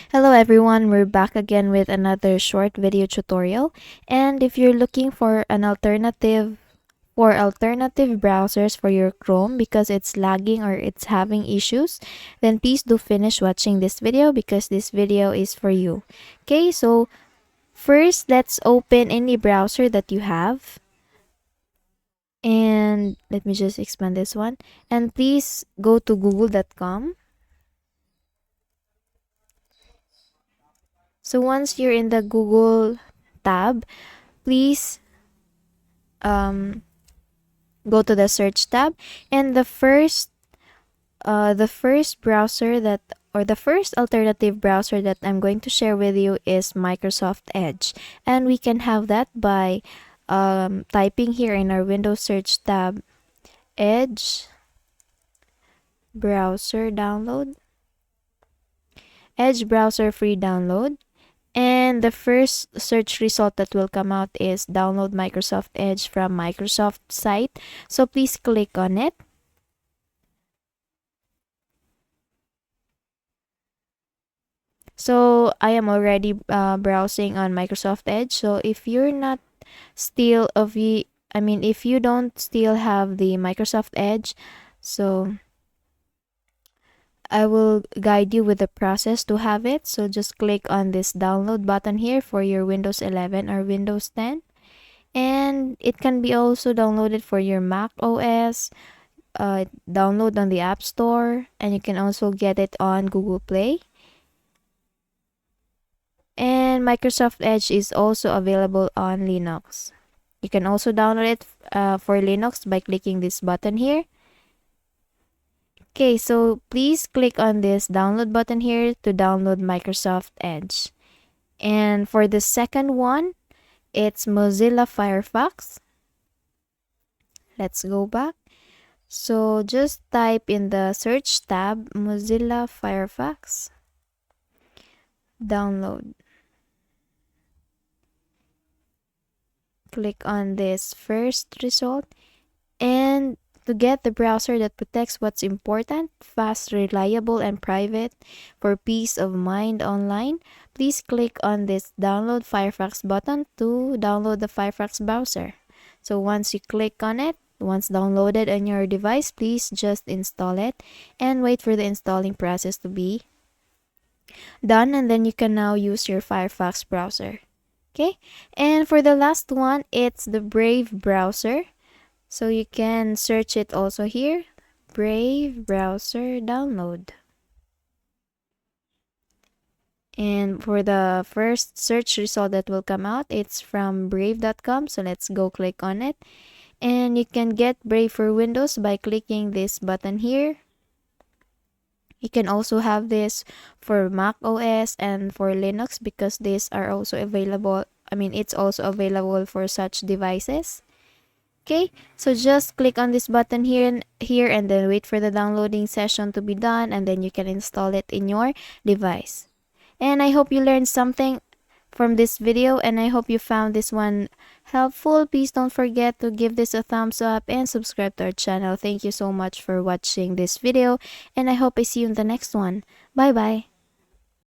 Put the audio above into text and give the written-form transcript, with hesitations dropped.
Hello everyone, we're back again with another short video tutorial. And if you're looking for an alternative browsers for your Chrome because it's lagging or it's having issues, then please do finish watching this video because this video is for you. Okay, so first let's open any browser that you have. And let me just expand this one. And please go to google.com. So once you're in the Google tab, please go to the search tab, and the first browser that or the first alternative browser that I'm going to share with you is Microsoft Edge, and we can have that by typing here in our Windows search tab, Edge browser download, Edge browser free download. And the first search result that will come out is download Microsoft Edge from Microsoft site. So please click on it. So I am already browsing on Microsoft Edge. So if you're not still if you don't still have the Microsoft Edge, so I will guide you with the process to have it. So just click on this download button here for your Windows 11 or Windows 10. And it can be also downloaded for your Mac OS, download on the App Store, and you can also get it on Google Play. And Microsoft Edge is also available on Linux. You can also download it for Linux by clicking this button here. Okay, so please click on this download button here to download Microsoft Edge. And for the second one, it's Mozilla Firefox. Let's go back. So just type in the search tab Mozilla Firefox. Download. Click on this first result, and to get the browser that protects what's important, fast, reliable, and private for peace of mind online, please click on this download Firefox button to download the Firefox browser. So once you click on it, once downloaded on your device, please just install it and wait for the installing process to be done, and then you can now use your Firefox browser. Okay, and for the last one, it's the Brave browser. So you can search it also here, Brave browser download. And for the first search result that will come out, it's from brave.com. So let's go click on it. And you can get Brave for Windows by clicking this button here. You can also have this for Mac OS and for Linux because these are also available. It's also available for such devices. Okay, so just click on this button here and then wait for the downloading session to be done, and then you can install it in your device. And I hope you learned something from this video, and I hope you found this one helpful. Please don't forget to give this a thumbs up and subscribe to our channel. Thank you so much for watching this video, and I hope I see you in the next one. Bye bye.